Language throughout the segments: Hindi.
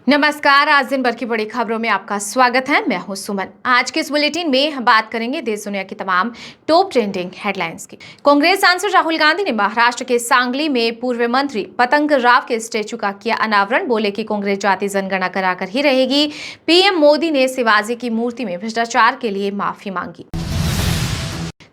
नमस्कार। आज दिन भर की बड़ी खबरों में आपका स्वागत है। मैं हूं सुमन। आज के इस बुलेटिन में हम बात करेंगे देश दुनिया की तमाम टॉप ट्रेंडिंग हेडलाइंस की। कांग्रेस सांसद राहुल गांधी ने महाराष्ट्र के सांगली में पूर्व मंत्री पतंग राव के स्टैचू का किया अनावरण। बोले कि कांग्रेस जाति जनगणना कराकर ही रहेगी। पीएम मोदी ने शिवाजी की मूर्ति में भ्रष्टाचार के लिए माफी मांगी।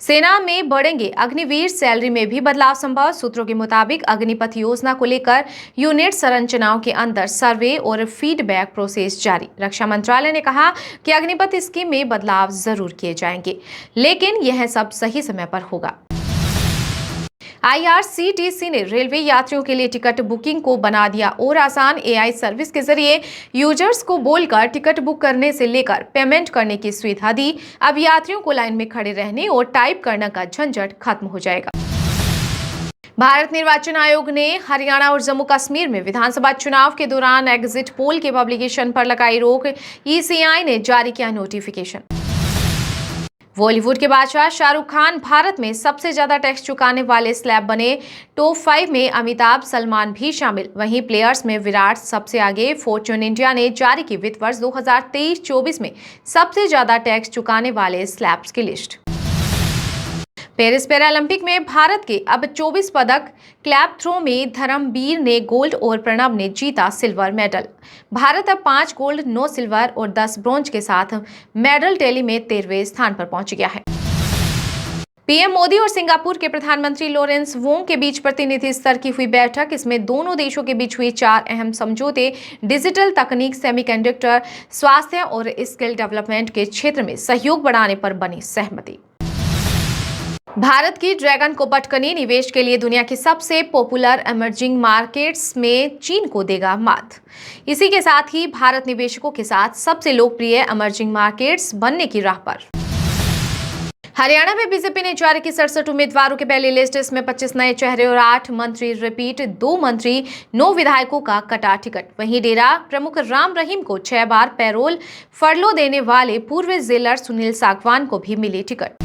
सेना में बढ़ेंगे अग्निवीर, सैलरी में भी बदलाव संभव। सूत्रों के मुताबिक अग्निपथ योजना को लेकर यूनिट संरचनाओं के अंदर सर्वे और फीडबैक प्रोसेस जारी। रक्षा मंत्रालय ने कहा कि अग्निपथ स्कीम में बदलाव जरूर किए जाएंगे, लेकिन यह सब सही समय पर होगा। आईआरसीटीसी ने रेलवे यात्रियों के लिए टिकट बुकिंग को बना दिया और आसान। एआई सर्विस के जरिए यूजर्स को बोलकर टिकट बुक करने से लेकर पेमेंट करने की सुविधा दी। अब यात्रियों को लाइन में खड़े रहने और टाइप करने का झंझट खत्म हो जाएगा। भारत निर्वाचन आयोग ने हरियाणा और जम्मू कश्मीर में विधानसभा चुनाव के दौरान एग्जिट पोल के पब्लिकेशन पर लगाई रोक। ईसीआई ने जारी किया नोटिफिकेशन। बॉलीवुड के बादशाह शाहरुख खान भारत में सबसे ज्यादा टैक्स चुकाने वाले स्लैब बने। टॉप 5 में अमिताभ, सलमान भी शामिल। वहीं प्लेयर्स में विराट सबसे आगे। फॉर्च्यून इंडिया ने जारी की वित्त वर्ष 2023-24 में सबसे ज्यादा टैक्स चुकाने वाले स्लैब्स की लिस्ट। पेरिस पैरालंपिक में भारत के अब 24 पदक। क्लैप थ्रो में धर्मबीर ने गोल्ड और प्रणव ने जीता सिल्वर मेडल। भारत अब 5 गोल्ड, 9 सिल्वर और 10 ब्रॉन्ज के साथ मेडल टैली में 13वें स्थान पर पहुंच गया है। पीएम मोदी और सिंगापुर के प्रधानमंत्री लॉरेंस वोंग के बीच प्रतिनिधि स्तर की हुई बैठक। इसमें दोनों देशों के बीच हुई 4 अहम समझौते। डिजिटल तकनीक, सेमीकंडक्टर, स्वास्थ्य और स्किल डेवलपमेंट के क्षेत्र में सहयोग बढ़ाने पर बनी सहमति। भारत की ड्रैगन कोपटकनी निवेश के लिए दुनिया की सबसे पॉपुलर इमर्जिंग मार्केट्स में चीन को देगा मात। इसी के साथ ही भारत निवेशकों के साथ सबसे लोकप्रिय इमर्जिंग मार्केट्स बनने की राह पर। हरियाणा में बीजेपी ने जारी की 67 उम्मीदवारों की पहली लिस्ट। इसमें 25 नए चेहरे और 8 मंत्री रिपीट। 2 मंत्री, 9 विधायकों का कटा टिकट। वहीं डेरा प्रमुख राम रहीम को 6 बार पैरोल फरलो देने वाले पूर्व जेलर सुनील सागवान को भी मिली टिकट।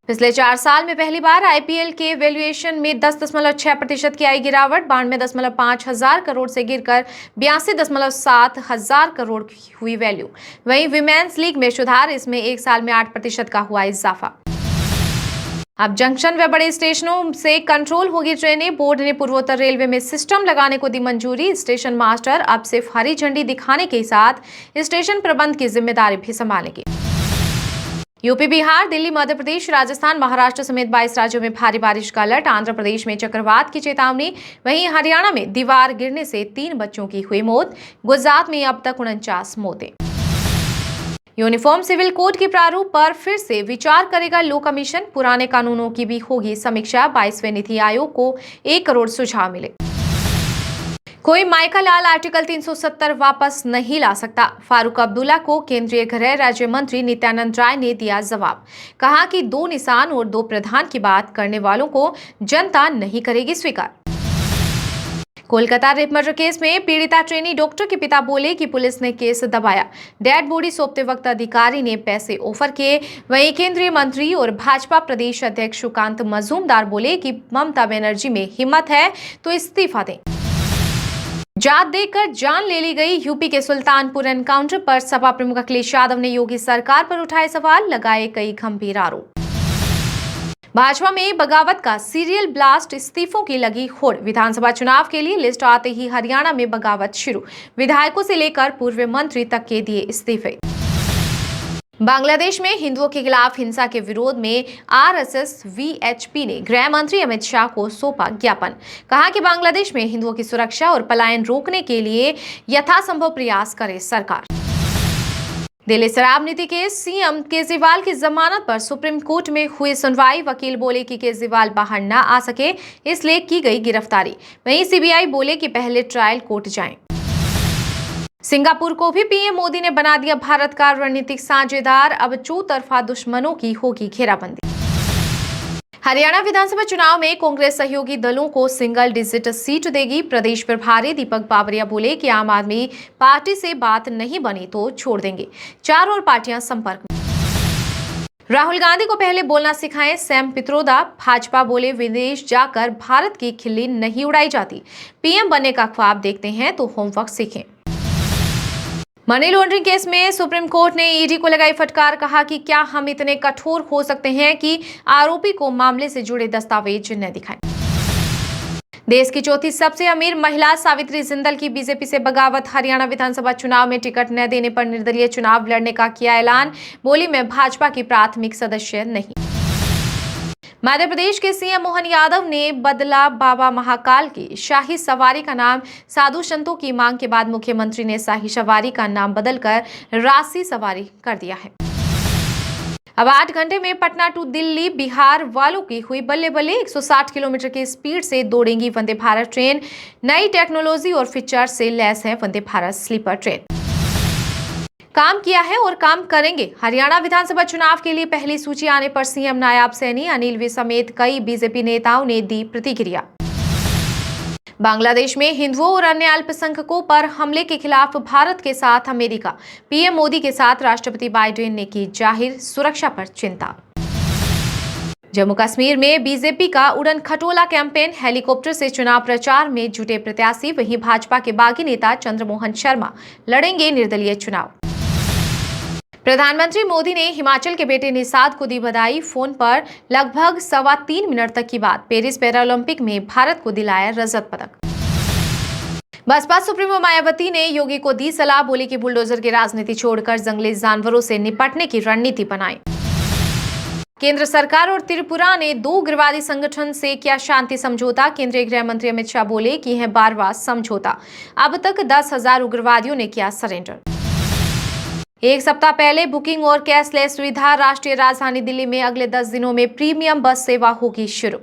पिछले 4 साल में पहली बार आईपीएल के वैल्यूएशन में 10.6% की आई गिरावट। 92.5 हजार करोड़ से गिरकर 82.7 हजार करोड़ हुई वैल्यू। वहीं विमेंस लीग में सुधार। इसमें एक साल में 8% का हुआ इजाफा। अब जंक्शन व बड़े स्टेशनों से कंट्रोल होगी ट्रेनें। बोर्ड ने पूर्वोत्तर रेलवे में सिस्टम लगाने को दी मंजूरी। स्टेशन मास्टर अब सिर्फ हरी झंडी दिखाने के साथ स्टेशन प्रबंध की जिम्मेदारी भी संभालेंगे। यूपी, बिहार, दिल्ली, मध्य प्रदेश, राजस्थान, महाराष्ट्र समेत 22 राज्यों में भारी बारिश का अलर्ट। आंध्र प्रदेश में चक्रवात की चेतावनी। वहीं हरियाणा में दीवार गिरने से 3 बच्चों की हुई मौत। गुजरात में अब तक 49 मौतें। यूनिफॉर्म सिविल कोड के प्रारूप पर फिर से विचार करेगा लो कमीशन। पुराने कानूनों की भी होगी समीक्षा। 22वें नीति आयोग को 1 करोड़ सुझाव मिले। कोई माइका लाल आर्टिकल 370 वापस नहीं ला सकता। फारूक अब्दुल्ला को केंद्रीय गृह राज्य मंत्री नित्यानंद राय ने दिया जवाब। कहा कि 2 निशान और 2 प्रधान की बात करने वालों को जनता नहीं करेगी स्वीकार। कोलकाता रेप मर्डर केस में पीड़िता ट्रेनी डॉक्टर के पिता बोले कि पुलिस ने केस दबाया। डेड बॉडी सौंपते वक्त अधिकारी ने पैसे ऑफर किए। वहीं केंद्रीय मंत्री और भाजपा प्रदेश अध्यक्ष सुकांत मजूमदार बोले कि ममता बनर्जी में हिम्मत है तो इस्तीफा दें। जात देकर जान ले ली गई। यूपी के सुल्तानपुर एनकाउंटर पर सपा प्रमुख अखिलेश यादव ने योगी सरकार पर उठाए सवाल, लगाए कई गंभीर आरोप। भाजपा में बगावत का सीरियल ब्लास्ट, इस्तीफों की लगी होड़। विधानसभा चुनाव के लिए लिस्ट आते ही हरियाणा में बगावत शुरू। विधायकों से लेकर पूर्व मंत्री तक के दिए इस्तीफे। बांग्लादेश में हिंदुओं के खिलाफ हिंसा के विरोध में आरएसएस वीएचपी ने गृह मंत्री अमित शाह को सौंपा ज्ञापन। कहा कि बांग्लादेश में हिंदुओं की सुरक्षा और पलायन रोकने के लिए यथासंभव प्रयास करे सरकार। दिल्ली शराब नीति के सीएम केजरीवाल की जमानत पर सुप्रीम कोर्ट में हुई सुनवाई। वकील बोले कि केजरीवाल बाहर न आ सके, इसलिए की गई गिरफ्तारी। वहीं सीबीआई बोले कि पहले ट्रायल कोर्ट जाएं। सिंगापुर को भी पीएम मोदी ने बना दिया भारत का रणनीतिक साझेदार। अब चौतरफा दुश्मनों की होगी घेराबंदी। हरियाणा विधानसभा चुनाव में कांग्रेस सहयोगी दलों को सिंगल डिजिट सीट देगी। प्रदेश प्रभारी दीपक बावरिया बोले कि आम आदमी पार्टी से बात नहीं बनी तो छोड़ देंगे। 4 और पार्टियां संपर्क में। राहुल गांधी को पहले बोलना सिखाएं सैम पित्रोदा। भाजपा बोले विदेश जाकर भारत की खिल्ली नहीं उड़ाई जाती। पीएम बनने का ख्वाब देखते हैं तो होमवर्क सीखें। मनी लॉन्ड्रिंग केस में सुप्रीम कोर्ट ने ईडी को लगाई फटकार। कहा कि क्या हम इतने कठोर हो सकते हैं कि आरोपी को मामले से जुड़े दस्तावेज न दिखाएं। देश की चौथी सबसे अमीर महिला सावित्री जिंदल की बीजेपी से बगावत। हरियाणा विधानसभा चुनाव में टिकट न देने पर निर्दलीय चुनाव लड़ने का किया ऐलान। बोली, मैं भाजपा की प्राथमिक सदस्य नहीं। मध्य प्रदेश के सीएम मोहन यादव ने बदला बाबा महाकाल की शाही सवारी का नाम। साधु संतों की मांग के बाद मुख्यमंत्री ने शाही सवारी का नाम बदलकर राशि सवारी कर दिया है। अब 8 घंटे में पटना टू दिल्ली बिहार वालों की हुई बल्ले बल्ले। 160 किलोमीटर की स्पीड से दौड़ेंगी वंदे भारत ट्रेन। नई टेक्नोलॉजी और फीचर से लैस है वंदे भारत स्लीपर ट्रेन। काम किया है और काम करेंगे। हरियाणा विधानसभा चुनाव के लिए पहली सूची आने पर सीएम नायब सैनी अनिल विज समेत कई बीजेपी नेताओं ने दी प्रतिक्रिया। बांग्लादेश में हिंदुओं और अन्य अल्पसंख्यकों पर हमले के खिलाफ भारत के साथ अमेरिका। पीएम मोदी के साथ राष्ट्रपति बाइडेन ने की जाहिर सुरक्षा पर चिंता। जम्मू कश्मीर में बीजेपी का उड़न खटोला कैंपेन। हेलीकॉप्टर से चुनाव प्रचार में जुटे प्रत्याशी। वहीं भाजपा के बागी नेता चंद्रमोहन शर्मा लड़ेंगे निर्दलीय चुनाव। प्रधानमंत्री मोदी ने हिमाचल के बेटे निषाद को दी बधाई। फोन पर लगभग 3.25 मिनट तक की बात। पेरिस पैरालंपिक में भारत को दिलाया रजत पदक। बसपा सुप्रीमो मायावती ने योगी को दी सलाह। बोली कि बुलडोजर की राजनीति छोड़कर जंगली जानवरों से निपटने की रणनीति बनाएं। केंद्र सरकार और त्रिपुरा ने 2 उग्रवादी संगठन से किया शांति समझौता। केंद्रीय गृह मंत्री अमित शाह बोले कि यह बारवा समझौता। अब तक 10,000 उग्रवादियों ने किया सरेंडर। एक सप्ताह पहले बुकिंग और कैशलेस सुविधा। राष्ट्रीय राजधानी दिल्ली में अगले 10 दिनों में प्रीमियम बस सेवा होगी शुरू।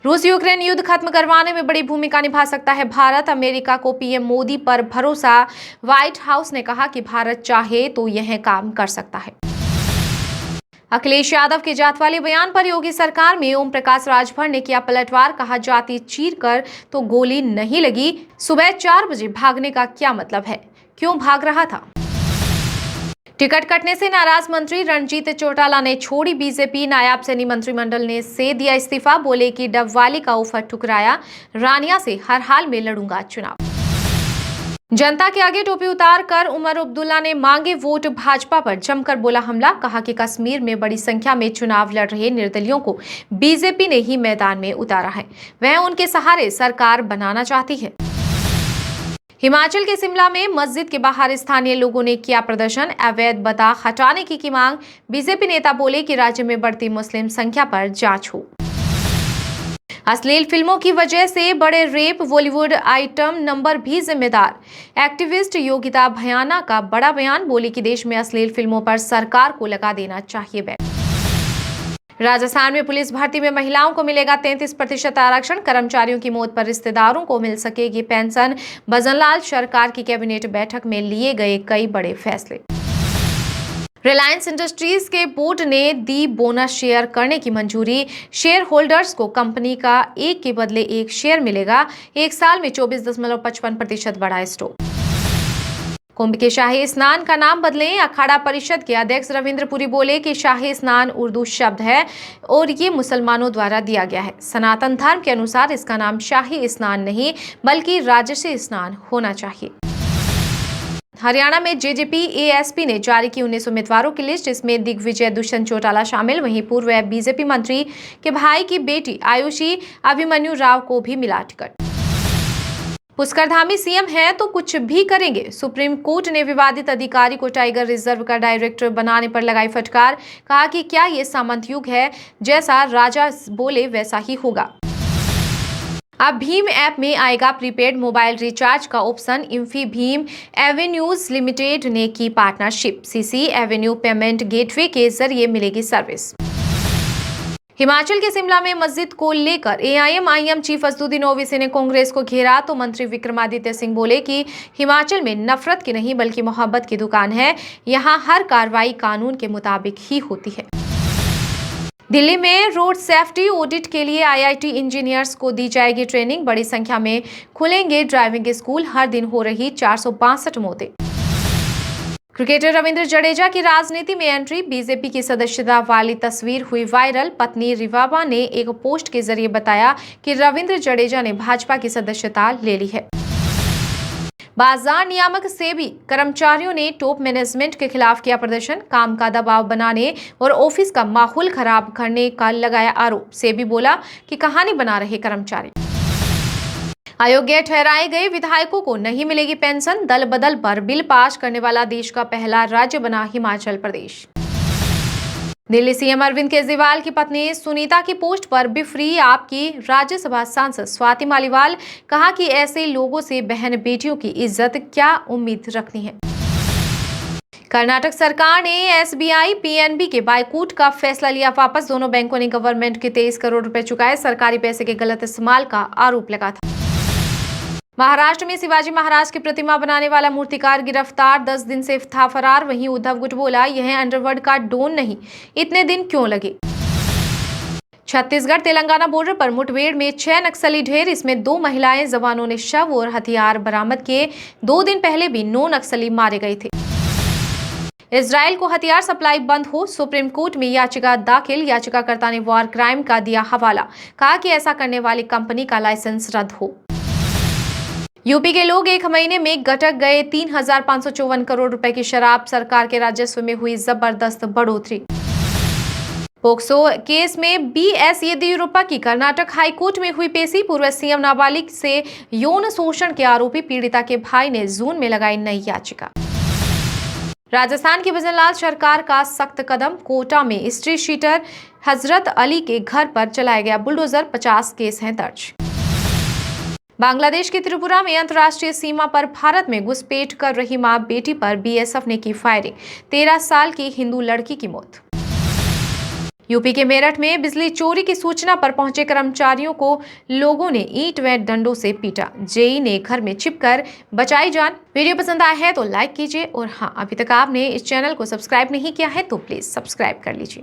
रूस यूक्रेन युद्ध खत्म करवाने में बड़ी भूमिका निभा सकता है भारत। अमेरिका को पीएम मोदी पर भरोसा। व्हाइट हाउस ने कहा कि भारत चाहे तो यह काम कर सकता है। अखिलेश यादव के जात वाले बयान पर योगी सरकार में ओम प्रकाश राजभर ने किया पलटवार। कहा, जाति चीर कर तो गोली नहीं लगी। सुबह 4 बजे भागने का क्या मतलब है? क्यों भाग रहा था? टिकट कटने से नाराज मंत्री रणजीत चौटाला ने छोड़ी बीजेपी। नायब सैनी मंत्रिमंडल ने से दिया इस्तीफा। बोले कि डबवाली का ऑफर ठुकराया। रानिया से हर हाल में लड़ूंगा चुनाव। जनता के आगे टोपी उतार कर उमर अब्दुल्ला ने मांगे वोट। भाजपा पर जमकर बोला हमला। कहा कि कश्मीर में बड़ी संख्या में चुनाव लड़ रहे निर्दलियों को बीजेपी ने ही मैदान में उतारा है। वह उनके सहारे सरकार बनाना चाहती है। हिमाचल के शिमला में मस्जिद के बाहर स्थानीय लोगों ने किया प्रदर्शन। अवैध बता हटाने की मांग। बीजेपी नेता बोले कि राज्य में बढ़ती मुस्लिम संख्या पर जांच हो। अश्लील फिल्मों की वजह से बढ़े रेप। बॉलीवुड आइटम नंबर भी जिम्मेदार। एक्टिविस्ट योगिता भयाना का बड़ा बयान। बोली कि देश में अश्लील फिल्मों पर सरकार को लगा देना चाहिए बैन। राजस्थान में पुलिस भर्ती में महिलाओं को मिलेगा 33% आरक्षण। कर्मचारियों की मौत पर रिश्तेदारों को मिल सकेगी पेंशन। भजनलाल सरकार की कैबिनेट बैठक में लिए गए कई बड़े फैसले। रिलायंस इंडस्ट्रीज के बोर्ड ने दी बोनस शेयर करने की मंजूरी। शेयर होल्डर्स को कंपनी का 1 के बदले 1 शेयर मिलेगा। 1 साल में 24.55% बढ़ा स्टॉक। कुंभ के शाही स्नान का नाम बदलें। अखाड़ा परिषद के अध्यक्ष रविंद्र पुरी बोले कि शाही स्नान उर्दू शब्द है और ये मुसलमानों द्वारा दिया गया है। सनातन धर्म के अनुसार इसका नाम शाही स्नान नहीं बल्कि राजसी स्नान होना चाहिए। हरियाणा में जेजेपी एएसपी ने जारी की 19 उम्मीदवारों की लिस्ट। इसमें दिग्विजय दुष्यंत चौटाला शामिल। वहीं पूर्व बीजेपी मंत्री के भाई की बेटी आयुषी अभिमन्यु राव को भी मिला टिकट। पुष्करधामी सीएम है तो कुछ भी करेंगे। सुप्रीम कोर्ट ने विवादित अधिकारी को टाइगर रिजर्व का डायरेक्टर बनाने पर लगाई फटकार। कहा कि क्या ये सामंत युग है? जैसा राजा बोले वैसा ही होगा। अब भीम ऐप में आएगा प्रीपेड मोबाइल रिचार्ज का ऑप्शन। इंफी भीम एवेन्यूज लिमिटेड ने की partnership. CC Avenue payment gateway के जरिए मिलेगी सर्विस। हिमाचल के शिमला में मस्जिद को लेकर एआईएम चीफ असदुद्दीन ओवैसी ने कांग्रेस को घेरा तो मंत्री विक्रमादित्य सिंह बोले कि हिमाचल में नफरत की नहीं बल्कि मोहब्बत की दुकान है। यहां हर कार्रवाई कानून के मुताबिक ही होती है। दिल्ली में रोड सेफ्टी ऑडिट के लिए आईआईटी इंजीनियर्स को दी जाएगी ट्रेनिंग। बड़ी संख्या में खुलेंगे ड्राइविंग स्कूल। हर दिन हो रही 462 मौतें। क्रिकेटर रविंद्र जडेजा की राजनीति में एंट्री। बीजेपी की सदस्यता वाली तस्वीर हुई वायरल। पत्नी रिवाबा ने एक पोस्ट के जरिए बताया कि रविंद्र जडेजा ने भाजपा की सदस्यता ले ली है। बाजार नियामक सेबी कर्मचारियों ने टॉप मैनेजमेंट के खिलाफ किया प्रदर्शन, काम का दबाव बनाने और ऑफिस का माहौल खराब करने का लगाया आरोप। सेबी बोला कि कहानी बना रहे कर्मचारी। अयोग्य ठहराए गए विधायकों को नहीं मिलेगी पेंशन, दल बदल पर बिल पास करने वाला देश का पहला राज्य बना हिमाचल प्रदेश। दिल्ली सीएम अरविंद केजरीवाल की पत्नी सुनीता की पोस्ट पर बिफरी आपकी राज्यसभा सांसद स्वाति मालीवाल, कहा कि ऐसे लोगों से बहन बेटियों की इज्जत क्या उम्मीद रखनी है। कर्नाटक सरकार ने एसबीआई पीएनबी के बायकॉट का फैसला लिया वापस। दोनों बैंकों ने गवर्नमेंट के 23 करोड़ रुपए चुकाए। सरकारी पैसे के गलत इस्तेमाल का आरोप लगा था। महाराष्ट्र में शिवाजी महाराज की प्रतिमा बनाने वाला मूर्तिकार गिरफ्तार, 10 दिन से था फरार। वहीं उद्धव गुट बोला, यह अंडरवर्ल्ड का डॉन नहीं, इतने दिन क्यों लगे। छत्तीसगढ़ तेलंगाना बॉर्डर पर मुठभेड़ में 6 नक्सली ढेर, इसमें 2 महिलाएं। जवानों ने शव और हथियार बरामद किए। 2 दिन पहले भी 9 नक्सली मारे गए थे। इजराइल को हथियार सप्लाई बंद हो, सुप्रीम कोर्ट में याचिका दाखिल। याचिकाकर्ता ने वॉर क्राइम का दिया हवाला, कहा कि ऐसा करने वाली कंपनी का लाइसेंस रद्द हो। यूपी के लोग एक महीने में गटक गए 3,554 करोड़ रुपए की शराब। सरकार के राजस्व में हुई जबरदस्त बढ़ोतरी। पोक्सो केस में बीएस येदियुरप्पा की कर्नाटक हाईकोर्ट में हुई पेशी। पूर्व सीएम नाबालिग से यौन शोषण के आरोपी पीड़िता के भाई ने जून में लगाई नई याचिका। राजस्थान की भजनलाल सरकार का सख्त कदम, कोटा में स्ट्रीट शीटर हजरत अली के घर पर चलाया गया बुलडोजर, 50 केस हैं दर्ज। बांग्लादेश के त्रिपुरा में अंतर्राष्ट्रीय सीमा पर भारत में घुसपैठ कर रही मां बेटी पर बीएसएफ ने की फायरिंग, 13 साल की हिंदू लड़की की मौत। यूपी के मेरठ में बिजली चोरी की सूचना पर पहुंचे कर्मचारियों को लोगों ने ईंट व डंडों से पीटा। जेई ने घर में छिपकर बचाई जान। वीडियो पसंद आया है तो लाइक कीजिए और हाँ, अभी तक आपने इस चैनल को सब्सक्राइब नहीं किया है तो प्लीज सब्सक्राइब कर लीजिए।